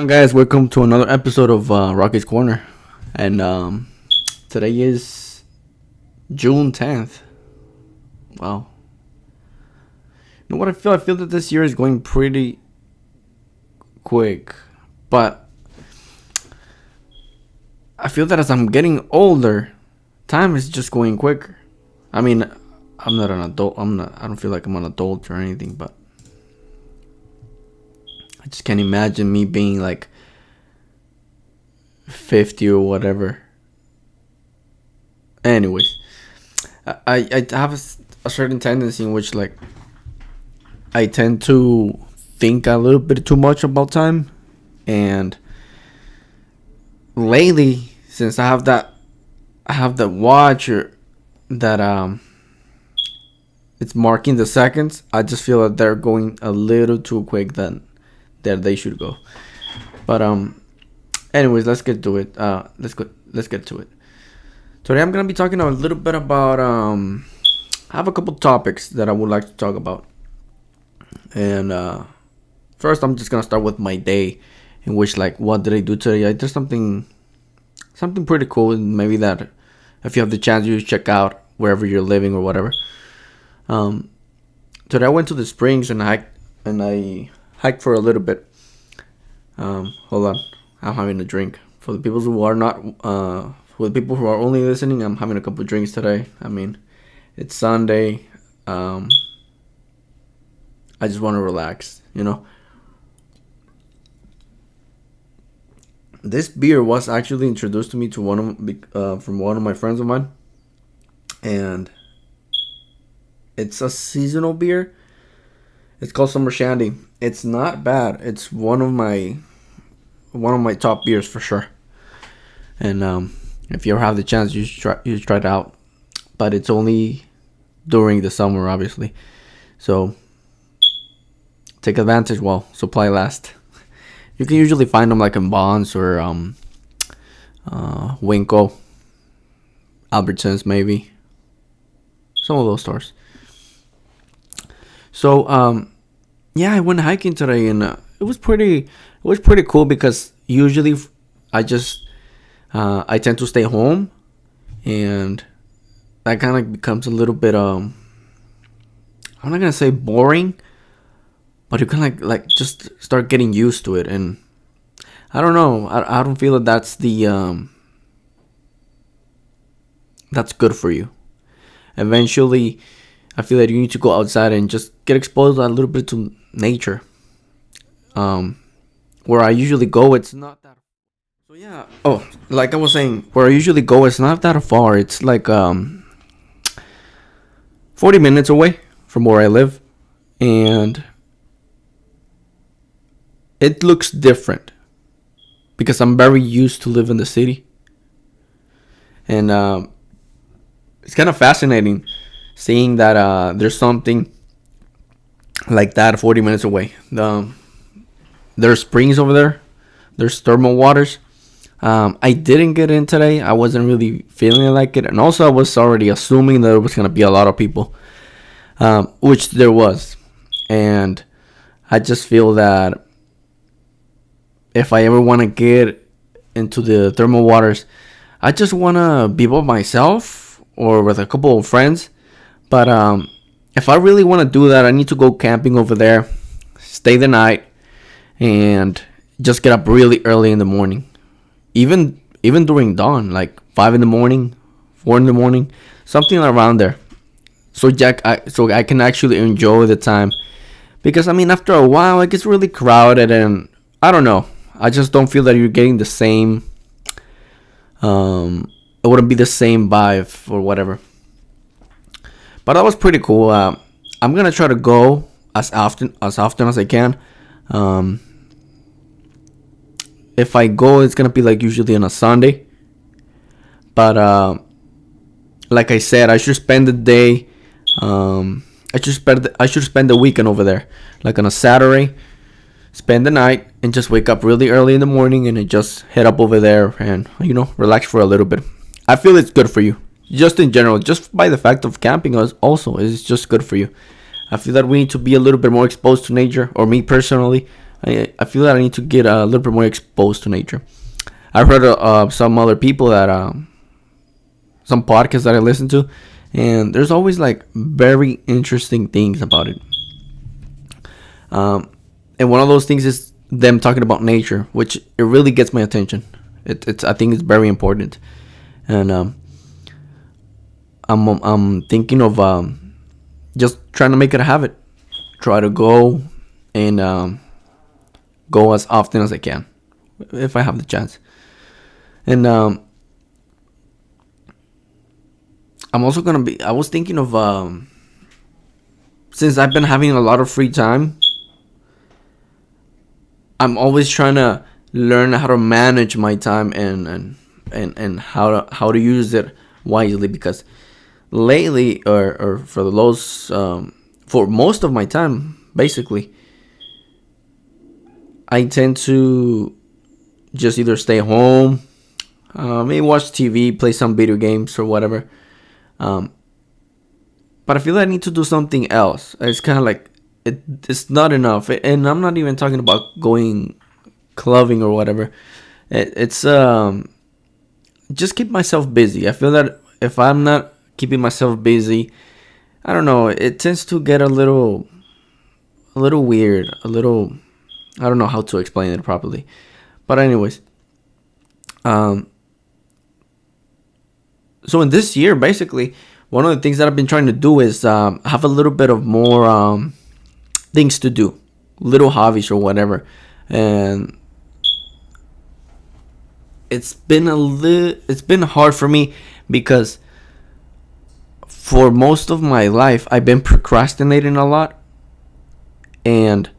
on, guys? Welcome to another episode of Rocky's Corner. And today is June 10th. Wow. You know what I feel? I feel that this year is going pretty quick. But I feel that as I'm getting older, time is just going quicker. I mean, I'm not an adult. I don't feel like I'm an adult or anything, but I just can't imagine me being like 50 or whatever. Anyways, I have a certain tendency in which, like, I tend to think a little bit too much about time. And lately, since I have that watch or that it's marking the seconds, I just feel that they're going a little too quick than that they should go. But anyways, let's get to it. Let's get to it. Today I'm gonna be talking a little bit about I have a couple topics that I would like to talk about. And first, I'm just gonna start with my day, in which, like, what did I do today? I did something pretty cool. Maybe that if you have the chance, you check out wherever you're living or whatever. Today I went to the springs and I hiked for a little bit. Hold on, I'm having a drink. For the people who are not, for the people who are only listening, I'm having a couple of drinks today. I mean, it's Sunday. I just want to relax, you know. This beer was actually introduced to me to from one of my friends of mine, and it's a seasonal beer. It's called Summer Shandy. It's not bad. It's one of my top beers for sure. And if you ever have the chance, you should try it out. But it's only during the summer, obviously. So take advantage while supply lasts. You can usually find them like in Bonds or Winco, Albertsons, maybe. Some of those stores. So yeah, I went hiking today, and it was pretty cool because usually I tend to stay home, and that kind of becomes a little bit I'm not gonna say boring, but you kind of like just start getting used to it. And I don't know, I don't feel that that's good for you. Eventually, I feel that you need to go outside and just get exposed a little bit to nature. Where I usually go, it's not that. So yeah. Oh, like I was saying, where I usually go, it's not that far. It's like 40 minutes away from where I live, and it looks different because I'm very used to live in the city, and it's kind of fascinating seeing that there's something like that 40 minutes away. There's springs over there. There's thermal waters. I didn't get in today. I wasn't really feeling like it. And also I was already assuming that there was going to be a lot of people, which there was. And I just feel that if I ever want to get into the thermal waters, I just want to be by myself or with a couple of friends. But if I really want to do that, I need to go camping over there, stay the night, and just get up really early in the morning. Even during dawn, like 5 in the morning, 4 in the morning, something around there. So I can actually enjoy the time. Because, I mean, after a while, it gets really crowded, and I don't know. I just don't feel that you're getting the same, it wouldn't be the same vibe or whatever. But that was pretty cool. I'm gonna try to go as often as I can. If I go, it's gonna be like usually on a Sunday. But like I said, I should spend the day. I should spend the weekend over there, like on a Saturday. Spend the night and just wake up really early in the morning and just head up over there and relax for a little bit. I feel it's good for you. Just in general, just by the fact of camping also is just good for you. I feel that we need to be a little bit more exposed to nature, or me personally. I feel that I need to get a little bit more exposed to nature. I've heard of some other people that some podcasts that I listen to, and there's always like very interesting things about it. And one of those things is them talking about nature, which it really gets my attention. It's I think it's very important, and I'm thinking of just trying to make it a habit. Try to go and go as often as I can, if I have the chance. And I'm also gonna be. I was thinking of since I've been having a lot of free time, I'm always trying to learn how to manage my time and how to use it wisely, because lately or for those for most of my time basically, I tend to just either stay home, maybe watch TV, play some video games or whatever. But I feel like I need to do something else. It's kind of like it's not enough, and I'm not even talking about going clubbing or whatever. It's just keep myself busy. I feel that if I'm not keeping myself busy, I don't know, it tends to get a little weird, a little, I don't know how to explain it properly. But anyways, so in this year, basically, one of the things that I've been trying to do is have a little bit of more things to do, little hobbies or whatever, and it's been hard for me because for most of my life I've been procrastinating a lot, and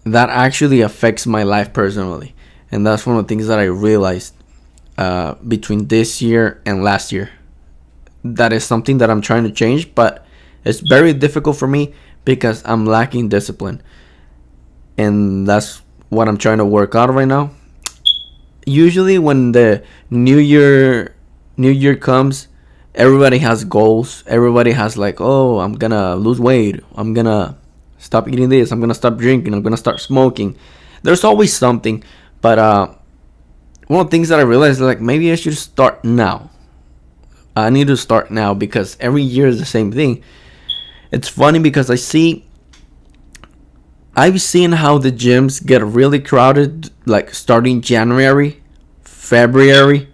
that actually affects my life personally. And that's one of the things that I realized between this year and last year. That is something that I'm trying to change, but it's very difficult for me because I'm lacking discipline, and that's what I'm trying to work out right now. Usually when the new year comes, everybody has goals. Everybody has like, oh, I'm gonna lose weight, I'm gonna stop eating this, I'm gonna stop drinking, I'm gonna start smoking. There's always something. But one of the things that I realized is like, maybe I should start now. I need to start now because every year is the same thing. It's funny because I've seen how the gyms get really crowded, like starting January, February,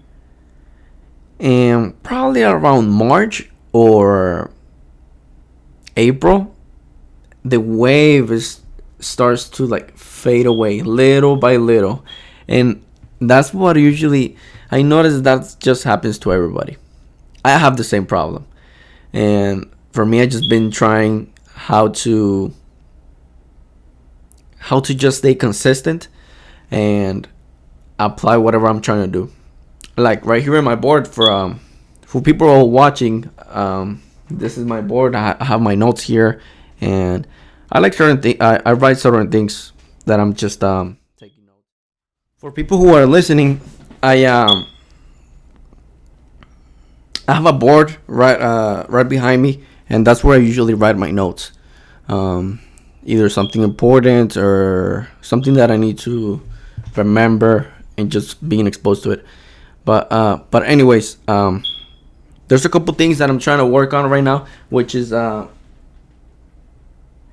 and probably around March or April, the wave starts to like fade away little by little. And that's what usually I notice that just happens to everybody. I have the same problem, and for me, I just been trying how to just stay consistent and apply whatever I'm trying to do. Like right here on my board for people who are watching, this is my board. I have my notes here, and I like certain things. I write certain things that I'm just taking notes. For people who are listening, I have a board right behind me, and that's where I usually write my notes. Either something important or something that I need to remember, and just being exposed to it. But anyways, there's a couple things that I'm trying to work on right now, which is and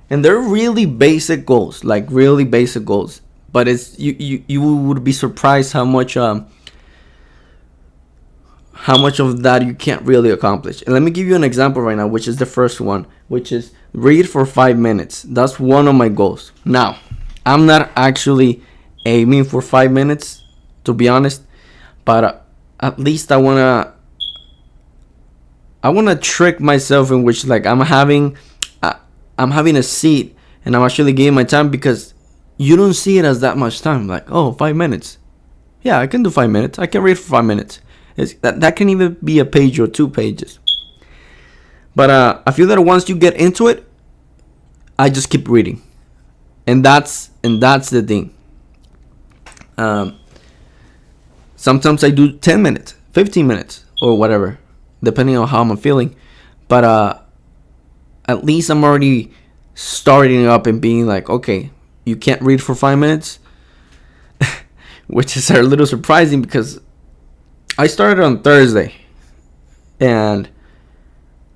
they're really basic goals, like really basic goals. But it's you would be surprised how much of that you can't really accomplish. And let me give you an example right now, which is the first one, which is read for 5 minutes. That's one of my goals. Now, I'm not actually aiming for 5 minutes, to be honest, but at least I wanna trick myself in which like I'm having a seat and I'm actually giving my time, because you don't see it as that much time. Like, oh, 5 minutes. Yeah, I can do 5 minutes. I can read for 5 minutes. That can even be a page or 2 pages. But I feel that once you get into it, I just keep reading, and that's the thing. Sometimes I do 10 minutes, 15 minutes, or whatever, depending on how I'm feeling. But at least I'm already starting up and being like, okay, you can't read for 5 minutes, which is a little surprising because I started on Thursday, and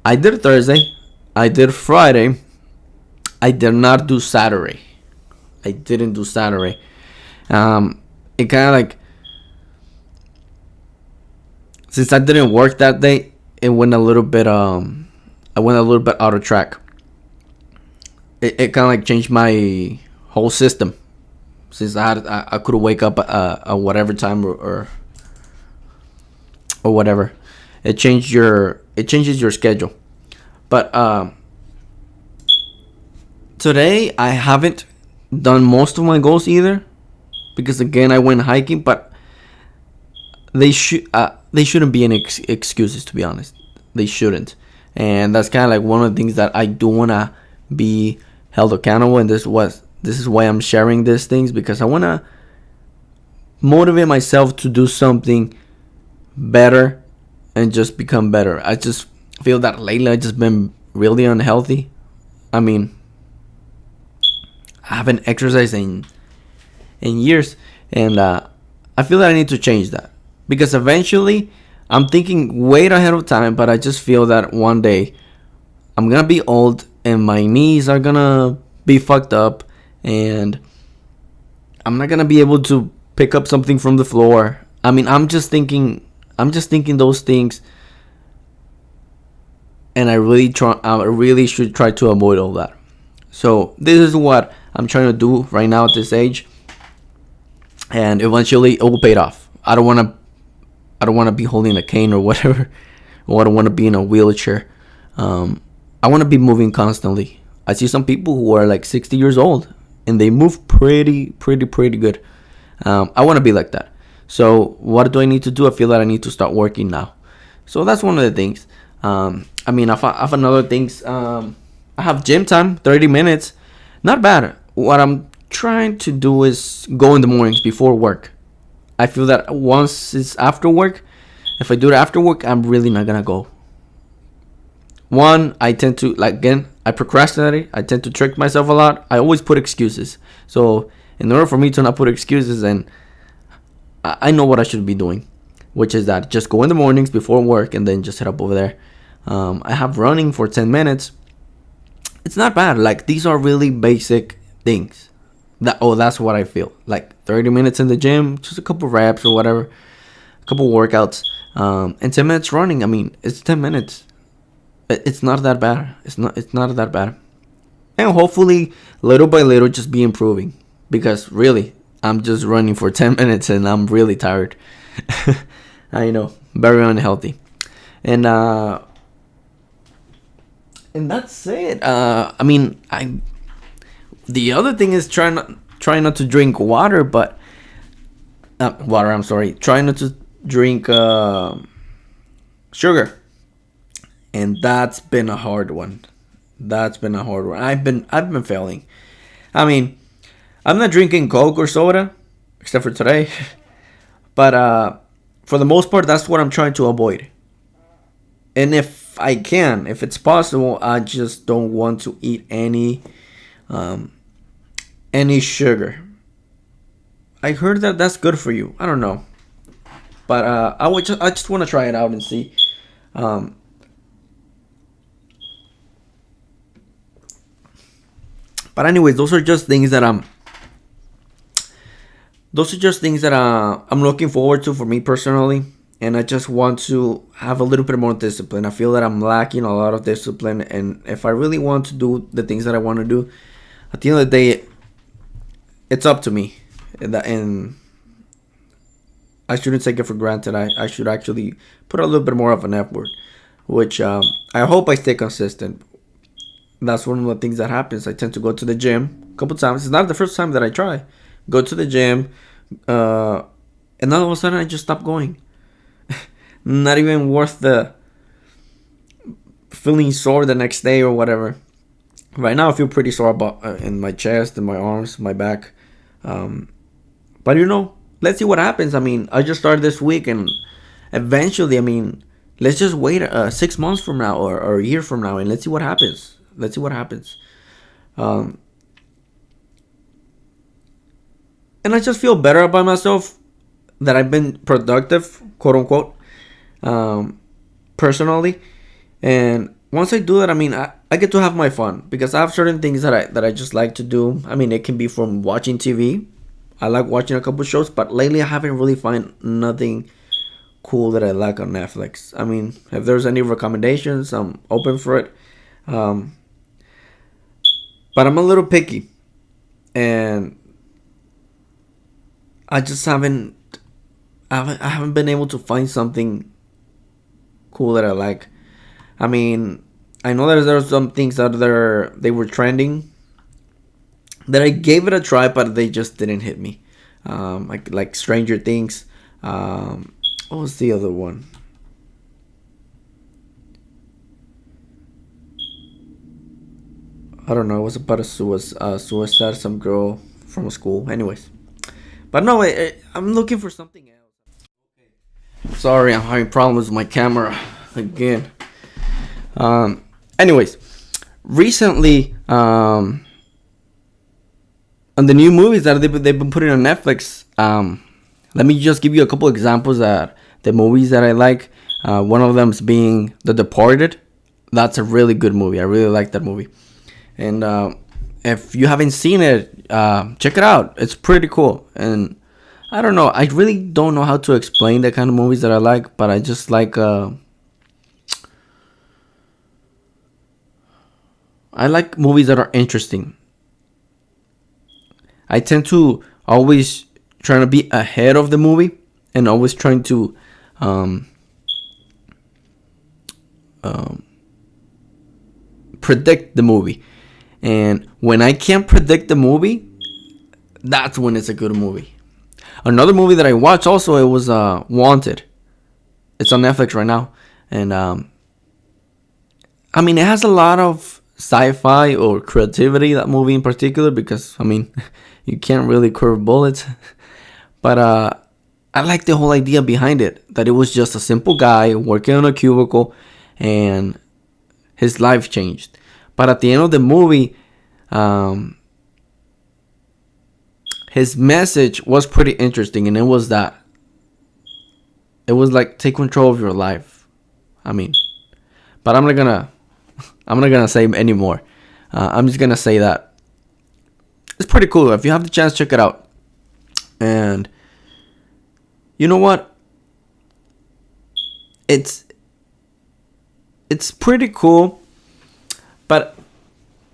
I did Thursday, I did Friday, I did not do Saturday. I didn't do Saturday. It kind of like, since I didn't work that day, it went a little bit I went a little bit out of track. It kind of like changed my whole system, since I could wake up at whatever time or whatever. It changes your schedule. But today I haven't done most of my goals either, because again I went hiking. But they shouldn't be any excuses, to be honest. They shouldn't. And that's kind of like one of the things that I do want to be held accountable. And this is why I'm sharing these things, because I want to motivate myself to do something better and just become better. I just feel that lately I just been really unhealthy. I mean, I haven't exercised in years, and I feel that I need to change that, because eventually I'm thinking way ahead of time. But I just feel that one day I'm gonna be old and my knees are gonna be fucked up, and I'm not gonna be able to pick up something from the floor. I mean, I'm just thinking those things, and I really should try to avoid all that. So this is what I'm trying to do right now at this age, and eventually it will pay off. I don't want to be holding a cane or whatever, or I don't want to be in a wheelchair. I want to be moving constantly. I see some people who are like 60 years old and they move pretty good. I want to be like that. So what do I need to do? I feel that I need to start working now. So that's one of the things. I mean, I have another things. I have gym time, 30 minutes. Not bad. What I'm trying to do is go in the mornings before work. I feel that once it's after work, if I do it after work, I'm really not going to go. One, I tend to, like, again, I procrastinate. I tend to trick myself a lot. I always put excuses. So in order for me to not put excuses, and I know what I should be doing, which is that just go in the mornings before work and then just head up over there. I have running for 10 minutes. It's not bad. Like, these are really basic things. That's what I feel. Like 30 minutes in the gym, just a couple reps or whatever, a couple workouts, and 10 minutes running. I mean, it's 10 minutes. It's not that bad. It's not that bad. And hopefully, little by little, just be improving. Because really, I'm just running for 10 minutes and I'm really tired. I know, very unhealthy. And that's it. I mean, the other thing is try not to drink water, but water. I'm sorry. Try not to drink sugar, and that's been a hard one. I've been failing. I mean, I'm not drinking Coke or soda, except for today. But for the most part, that's what I'm trying to avoid. And if it's possible, I just don't want to eat any sugar. I heard that that's good for you. I don't know, but I just want to try it out and see. But anyways, those are just things that I'm looking forward to for me personally. And I just want to have a little bit more discipline. I feel that I'm lacking a lot of discipline. And if I really want to do the things that I want to do, at the end of the day, it's up to me. And I shouldn't take it for granted. I should actually put a little bit more of an effort, which I hope I stay consistent. That's one of the things that happens. I tend to go to the gym a couple times. It's not the first time that I try. Go to the gym, and then all of a sudden I just stop going. Not even worth the feeling sore the next day or whatever. Right now I feel pretty sore in my chest, in my arms, my back. But let's see what happens. I mean, I just started this week, and eventually, I mean, let's just wait 6 months from now or a year from now, and let's see what happens. and I just feel better about myself that I've been productive, quote unquote, personally. And once I do that, I mean, I get to have my fun because I have certain things that I just like to do. I mean, it can be from watching TV. I like watching a couple shows, but lately I haven't really find nothing cool that I like on Netflix. I mean, if there's any recommendations, I'm open for it. Um, but I'm a little picky, and I just haven't been able to find something cool that I like. I mean, I know that there are some things that they were trending that I gave it a try, but they just didn't hit me. Like Stranger Things. What was the other one? I don't know. It was about a suicide, some girl from a school. Anyways, but no, I'm looking for something else. Sorry, I'm having problems with my camera again. Anyways, recently, on the new movies that they've been putting on Netflix, let me just give you a couple examples that the movies that I like. One of them is being The Departed. That's a really good movie. I really like that movie. And if you haven't seen it, check it out. It's pretty cool. And I don't know. I really don't know how to explain the kind of movies that I like, but I just like. I like movies that are interesting. I tend to always trying to be ahead of the movie and always trying to predict the movie. And when I can't predict the movie, that's when it's a good movie. Another movie that I watched also, it was Wanted. It's on Netflix right now. And I mean, it has a lot of sci-fi or creativity, that movie in particular, because I mean, you can't really curve bullets. But I like the whole idea behind it, that it was just a simple guy working on a cubicle and his life changed. But at the end of the movie, his message was pretty interesting, and it was that it was like, take control of your life. I mean, but I'm not gonna say any more. I'm just gonna say that it's pretty cool. If you have the chance, check it out. And you know what? It's pretty cool. But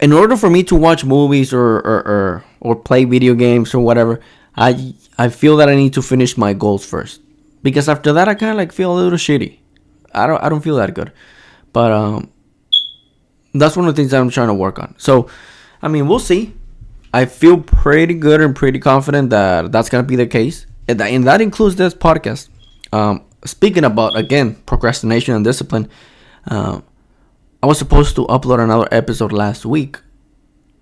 in order for me to watch movies or play video games or whatever, I feel that I need to finish my goals first. Because after that, I kind of like feel a little shitty. I don't feel that good. But that's one of the things that I'm trying to work on. So, I mean, we'll see. I feel pretty good and pretty confident that that's going to be the case. And that includes this podcast. Speaking about, again, procrastination and discipline, I was supposed to upload another episode last week,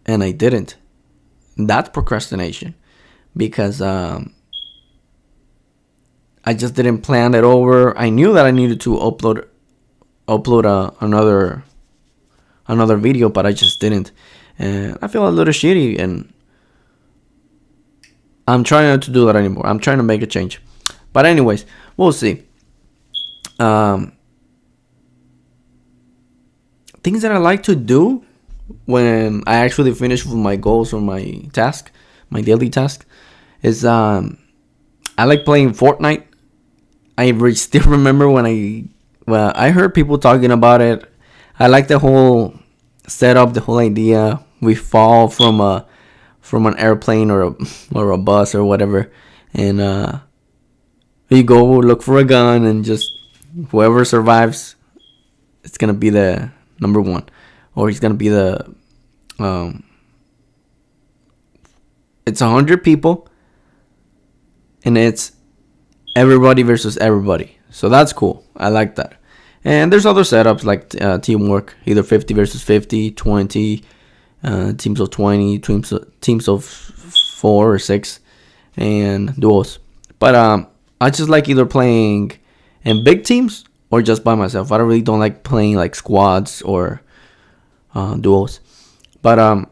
and I didn't. That's procrastination. Because I just didn't plan it over. I knew that I needed to upload another video, but I just didn't. And I feel a little shitty, and I'm trying not to do that anymore. I'm trying to make a change. But anyways, we'll see. Things that I like to do when I actually finish with my goals or my task, my daily task, is I like playing Fortnite. I still remember when I heard people talking about it. I like the whole setup, the whole idea. We fall from an airplane or a bus or whatever, and you go look for a gun, and just whoever survives, it's gonna be the number one, or he's gonna be the it's 100 people, and it's everybody versus everybody. So that's cool. I like that. And there's other setups like teamwork, either 50 versus 50, 20, teams of 20, teams of 4 or 6, and duos. But I just like either playing in big teams or just by myself. I really don't like playing like squads or duos. But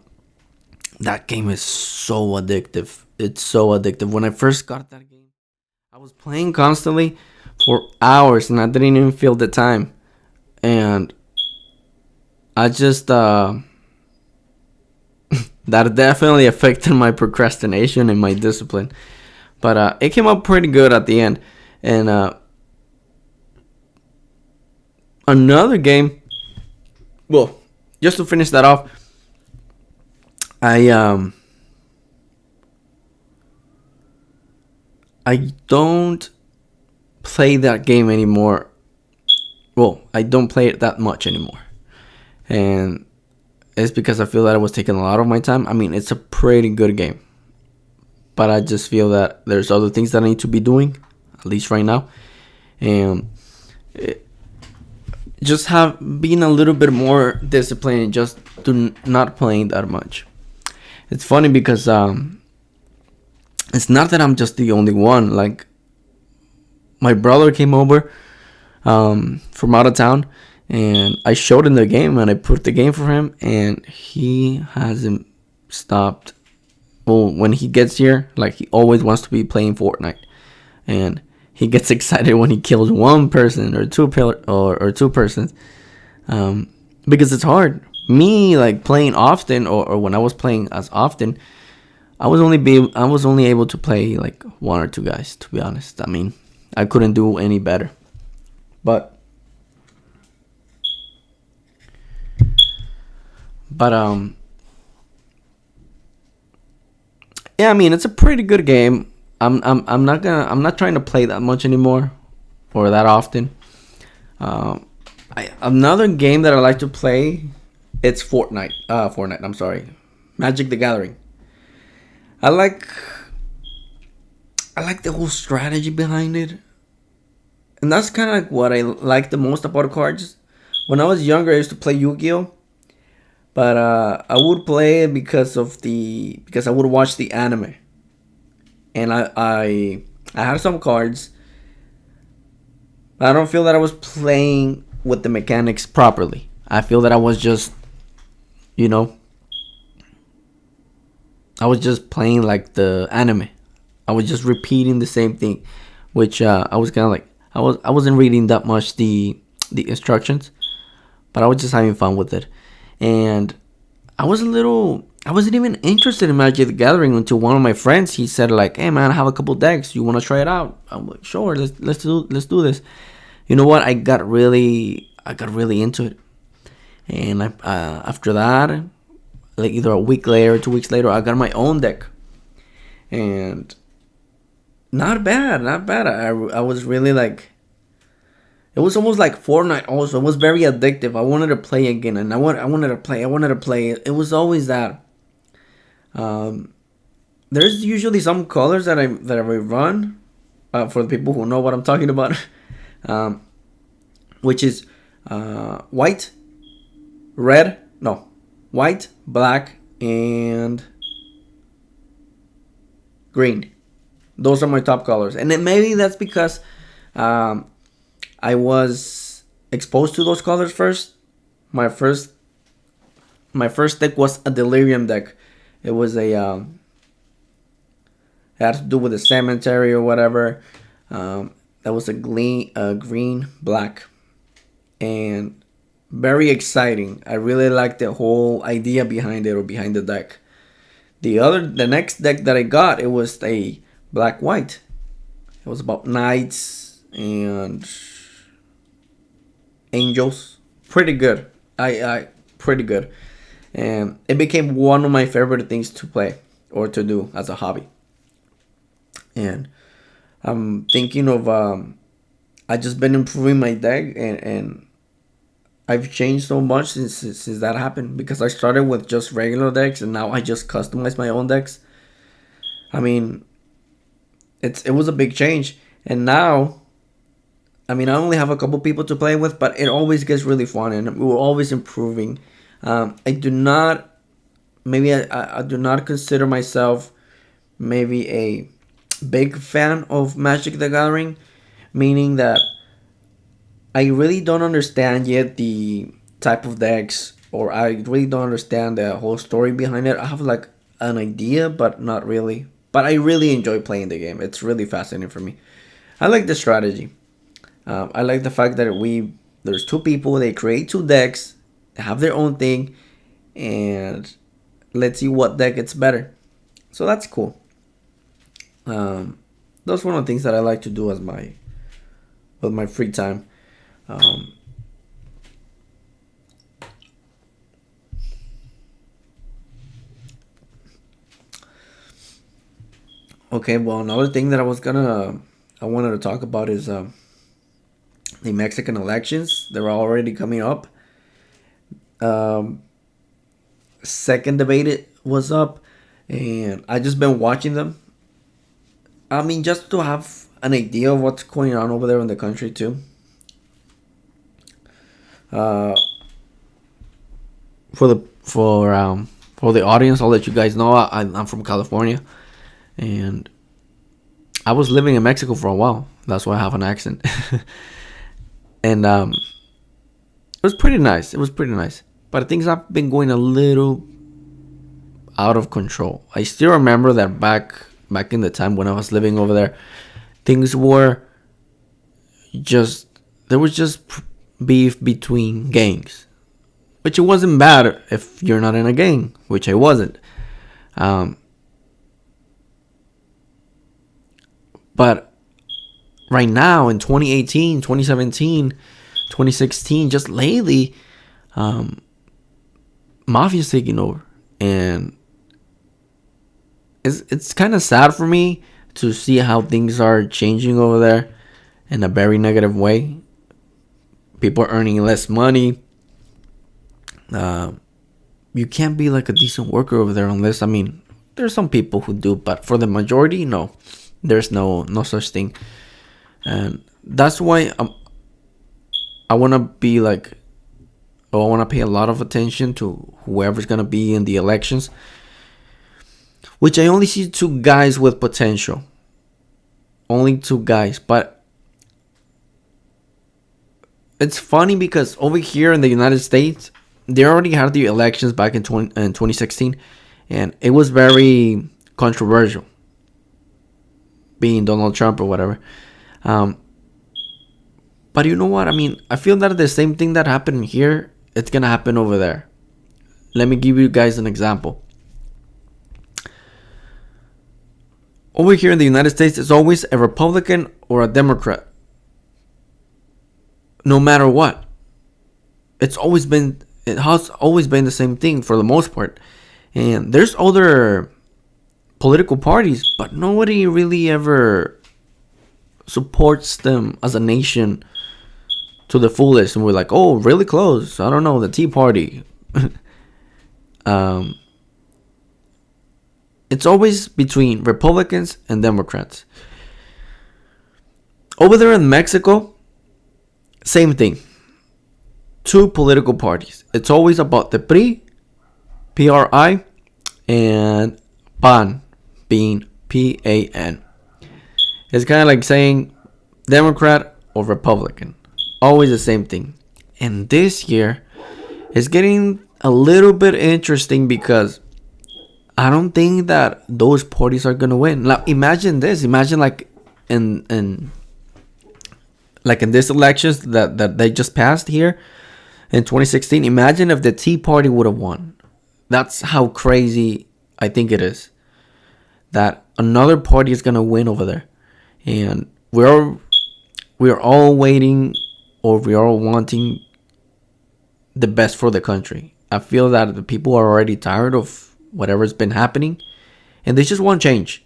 that game is so addictive. it's so addictive. When I first got that game, I was playing constantly for hours, and I didn't even feel the time. And I just that definitely affected my procrastination and my discipline. But it came out pretty good at the end. And another game. Well, just to finish that off, I I don't play that game anymore. Well, I don't play it that much anymore, and it's because I feel that it was taking a lot of my time. I mean, it's a pretty good game, but I just feel that there's other things that I need to be doing, at least right now, and it, just have being a little bit more disciplined and just do not playing that much. It's funny because it's not that I'm just the only one. Like my brother came over from out of town, and I showed him the game and I put the game for him, and he hasn't stopped. Well, when he gets here, like he always wants to be playing Fortnite, and he gets excited when he kills one person or two persons, because it's hard. Me like playing often, or when I was playing as often, I was only able to play like one or two guys. To be honest, I mean, I couldn't do any better. But but yeah, I mean, it's a pretty good game. I'm not trying to play that much anymore, or that often. Another game that I like to play, it's Fortnite. Fortnite. I'm sorry, Magic the Gathering. I like I like the whole strategy behind it, and that's kind of like what I like the most about cards. When I was younger, I used to play Yu-Gi-Oh, but I would play it because I would watch the anime, and I had some cards. I don't feel that I was playing with the mechanics properly. I feel that I was just, you know, I was just playing like the anime. I was just repeating the same thing, which I was kind of like I wasn't reading that much the instructions, but I was just having fun with it, and I wasn't even interested in Magic the Gathering until one of my friends, he said like, "Hey man, I have a couple decks. You want to try it out?" I'm like, "Sure, let's do this." You know what? I got really into it, and after that, like either a week later, 2 weeks later, I got my own deck, and not bad, not bad. I was really like, it was almost like Fortnite. Also, it was very addictive. I wanted to play again, and I wanted to play. I wanted to play. It was always that. Um, there's usually some colors that I run, for the people who know what I'm talking about, um, which is white, red, no, white, black, and green. Those are my top colors, and then maybe that's because I was exposed to those colors first. My first my first deck was a Delirium deck. It was it had to do with the cemetery or whatever. That was green, black, and very exciting. I really liked the whole idea behind it, or behind the deck. The next deck that I got, it was a black white. It was about knights and angels. Pretty good. I pretty good, and it became one of my favorite things to play or to do as a hobby. And I'm thinking of I just been improving my deck, and I've changed so much since that happened, because I started with just regular decks, and now I just customize my own decks. I mean, it was a big change, and now, I mean, I only have a couple people to play with, but it always gets really fun, and we're always improving. I do not, maybe I do not consider myself maybe a big fan of Magic the Gathering, meaning that I really don't understand yet the type of decks, or I really don't understand the whole story behind it. I have like an idea, but not really. But I really enjoy playing the game. It's really fascinating for me. I like the strategy. I like the fact that there's two people. They create two decks, have their own thing, and let's see what deck gets better. So that's cool. That's one of the things that I like to do as my with my free time. Um, okay, well, another thing that I wanted to talk about is the Mexican elections. They're already coming up. Um, Second debate was up, and I just been watching them. I mean, just to have an idea of what's going on over there in the country too. Uh, for the audience, I'll let you guys know I'm from California, and I was living in Mexico for a while. That's why I have an accent, and it was pretty nice. It was pretty nice, but things have been going a little out of control. I still remember that back in the time when I was living over there, things were just there was just beef between gangs, which it wasn't bad if you're not in a gang, which I wasn't. Um, but right now in 2018, 2017, 2016, just lately, um, mafia's taking over, and it's kind of sad for me to see how things are changing over there in a very negative way. People are earning less money. Uh, you can't be like a decent worker over there unless, I mean, there's some people who do, but for the majority, no, there's no such thing, and that's why I want to be like, oh, I want to pay a lot of attention to whoever's gonna be in the elections, which I only see two guys with potential, only two guys, but it's funny because over here in the United States, they already had the elections back in 2016, and it was very controversial, being Donald Trump or whatever. Um, but you know what? I mean, I feel that the same thing that happened here, it's going to happen over there. Let me give you guys an example. Over here in the United States, it's always a Republican or a Democrat. No matter what. It has always been the same thing for the most part. And there's other political parties, but nobody really ever supports them as a nation to the fullest. And we're like, oh, really close. I don't know, the Tea Party. um, it's always between Republicans and Democrats. Over there in Mexico, same thing. Two political parties. It's always about the PRI, and PAN, being PAN. It's kind of like saying Democrat or Republican. Always the same thing. And this year, it's getting a little bit interesting because I don't think that those parties are gonna win. Now, imagine this. Imagine like in this elections that they just passed here in 2016. Imagine if the Tea Party would have won. That's how crazy I think it is that another party is gonna win over there, and we're all waiting, or we are all wanting the best for the country. I feel that the people are already tired of whatever's been happening, and they just want change.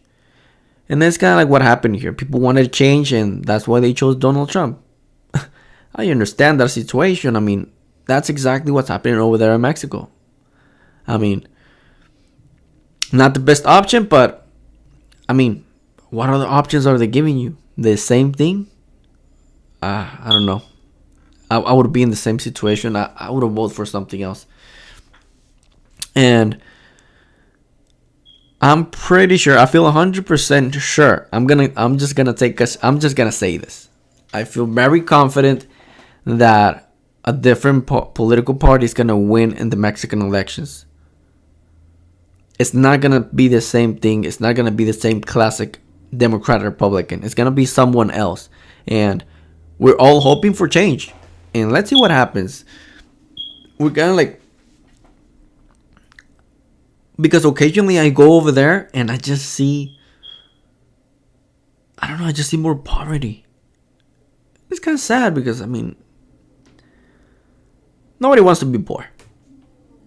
And that's kind of like what happened here. People wanted change, and that's why they chose Donald Trump. I understand that situation. I mean, that's exactly what's happening over there in Mexico. I mean, not the best option, but I mean, what other options are they giving you? The same thing? I don't know. I would be in the same situation. I would have voted for something else. And I'm pretty sure, I feel 100% sure. I'm just gonna say this. I feel very confident that a different political party is gonna win in the Mexican elections. it's not gonna be the same thing. It's not gonna be the same classic Democrat Republican. It's gonna be someone else, and we're all hoping for change. And let's see what happens. We're gonna like, because occasionally I go over there and I just see, I don't know, I just see more poverty. It's kind of sad because, I mean, nobody wants to be poor.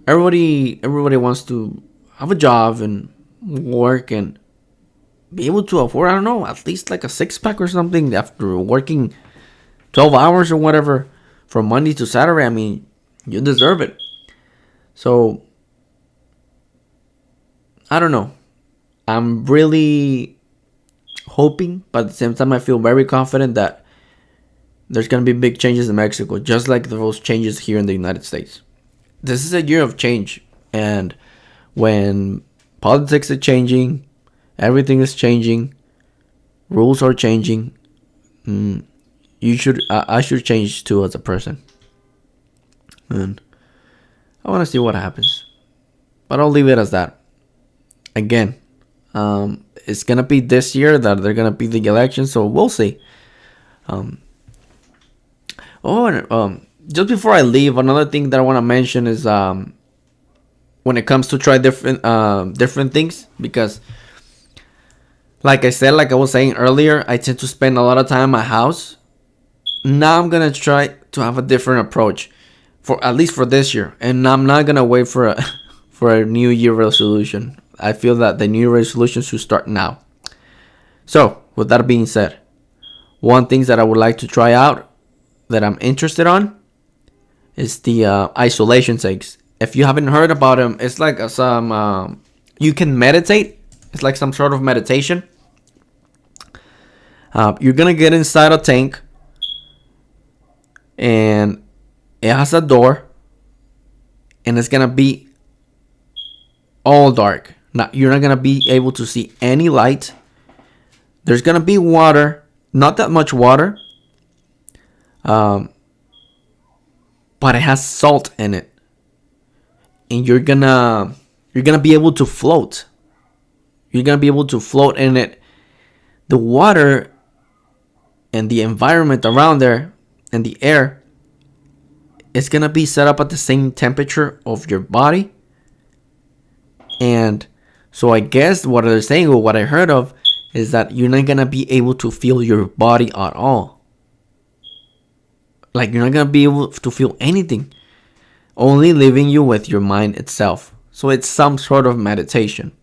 Everybody wants to have a job and work and be able to afford, I don't know, at least like a six pack or something after working 12 hours or whatever from Monday to Saturday. I mean, you deserve it. So, I don't know. I'm really hoping, but at the same time, I feel very confident that there's going to be big changes in Mexico, just like those changes here in the United States. This is a year of change. And when politics are changing, everything is changing, rules are changing, I should change too as a person. And I want to see what happens. But I'll leave it as that. Again, it's going to be this year that they're going to be the election, so we'll see. Just before I leave, another thing that I want to mention is when it comes to try different things, because like I was saying earlier, I tend to spend a lot of time in my house. Now I'm going to try to have a different approach, for at least for this year, and I'm not going to wait for a New Year resolution. I feel that the New Year resolution should start now. So, with that being said, one thing that I would like to try out that I'm interested on is the isolation takes. If you haven't heard about them, it's like some you can meditate. It's like some sort of meditation. You're gonna get inside a tank, and it has a door, and it's gonna be all dark. Now, you're not gonna be able to see any light. There's gonna be water, not that much water, but it has salt in it, and you're gonna be able to float. You're gonna be able to float in it. The water and the environment around there and the air is gonna be set up at the same temperature of your body. And so I guess what they're saying, or what I heard of, is that you're not gonna be able to feel your body at all. Like, you're not gonna be able to feel anything, only leaving you with your mind itself. So it's some sort of meditation.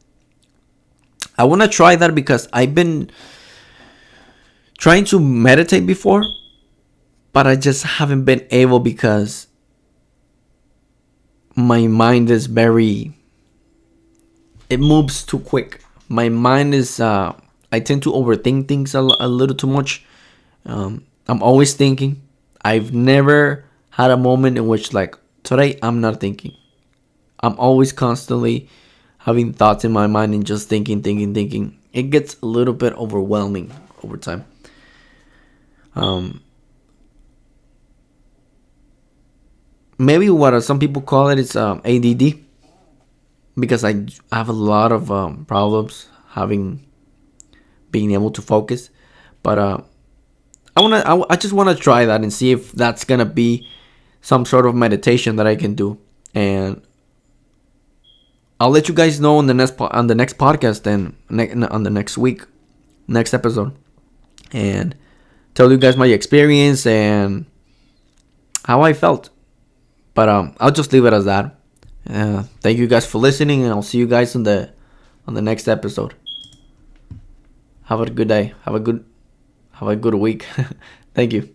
I want to try that because I've been trying to meditate before, but I just haven't been able because my mind is it moves too quick. My mind is, I tend to overthink things a little too much. I'm always thinking. I've never had a moment in which, like, today I'm not thinking. I'm always constantly having thoughts in my mind and just thinking. It gets a little bit overwhelming over time. Maybe what some people call it is ADD, because I have a lot of problems being able to focus. But I just want to try that and see if that's gonna be some sort of meditation that I can do, and I'll let you guys know on the next podcast and on the next episode, and tell you guys my experience and how I felt. But I'll just leave it as that. Thank you guys for listening, and I'll see you guys on the next episode. Have a good day. Have a good week. Thank you.